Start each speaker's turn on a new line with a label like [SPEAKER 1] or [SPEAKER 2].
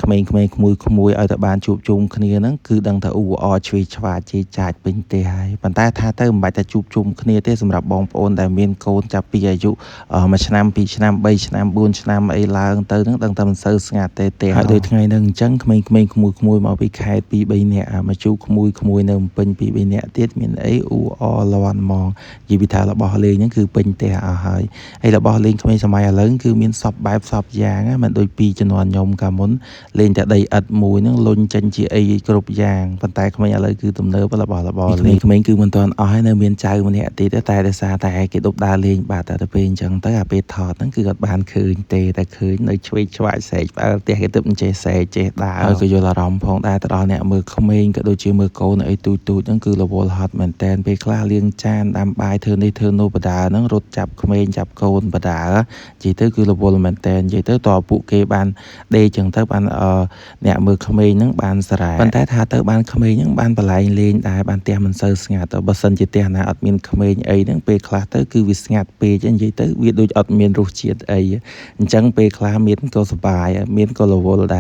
[SPEAKER 1] ក្មេងៗក្មួយៗឲ្យតែបានជួបជុំគ្នាហ្នឹងគឺដឹងថាអ៊ូអរឆ្វេងឆ្វាយជេរចាចពេញផ្ទះហើយប៉ុន្តែថាទៅមិនបាច់តែជួបជុំគ្នាទេសម្រាប់បងប្អូនដែលមានកូនចាប់ពីអាយុ1ឆ្នាំ2ឆ្នាំ3ឆ្នាំ4ឆ្នាំអីឡើងទៅហ្នឹងដឹងតែមិនសូវស្ងាត់ទេហើយដូចថ្ងៃហ្នឹងអញ្ចឹងក្មេងៗក្មួយៗមកពីខេត្ត2 3នាក់មកជួបក្មួយនៅពេញ2 3នាក់ទៀតមានអីអ៊ូអរលាន់ហ្មងនិយាយពីថារបស់លេងហ្នឹងគឺពេញផ្ទះអស់ហើយហើយរបស់លេងក្មេងសម័យឥឡូវគឺមានសពបែបសពយ៉ាងមិនដូចពីជំនាន់ខ្ញុំកាលមុនលេងតែដីឥដ្ឋមួយហ្នឹងលុញចេញជាអីគ្រប់យ៉ាងប៉ុន្តែក្មេងឥឡូវគឺទំនើបរបស់លេងក្មេងគឺមិនទាន់អស់ហើយនៅមានចៅម្នាក់ទៀតតែដោយសារតែគេដប់ដើរលេងបាត់តែពេលអញ្ចឹងទៅអាពេលថតហ្នឹងគឺគាត់បានឃើញទេតែឃើញនៅឆ្វេងឆ្វាយស្រែកផ្អើលផ្ទះគេទៅមិនចេះស្រែកចេះដើរហើយក៏យល់អារម្មណ៍ផងដែរទៅដល់អ្នកមើលក្មេងក៏ដូចជាមើលកូនអីទូចហ្នឹងគឺរវល់ហត់មែនតែនពេលខ្លះលាងចានដាំបាយធ្វើនេះធ្វើនោះបដាហ្នឹងរត់ចាប់ក្មេងចាប់កូនបដានិយាយទៅគឺរវល់មែនតែននិយាយទៅតើពួកគេបានដេកចឹងទៅបានអ្នកមើលក្មេងហ្នឹងបានសារ៉ាប៉ុន្តែថាទៅបានក្មេងហ្នឹងបានបលែងលេងដែរបានផ្ទះមិនសូវស្ងាត់បើសិនជាផ្ទះណាអត់មានក្មេងអីហ្នឹងពេលខ្លះទៅគឺវាស្ងាត់ពេកនិយាយទៅវាដូចអត់មានរសជាតិអីអញ្ចឹងពេលខ្លះមានក៏សុបាយមានក៏រវល់ដែរ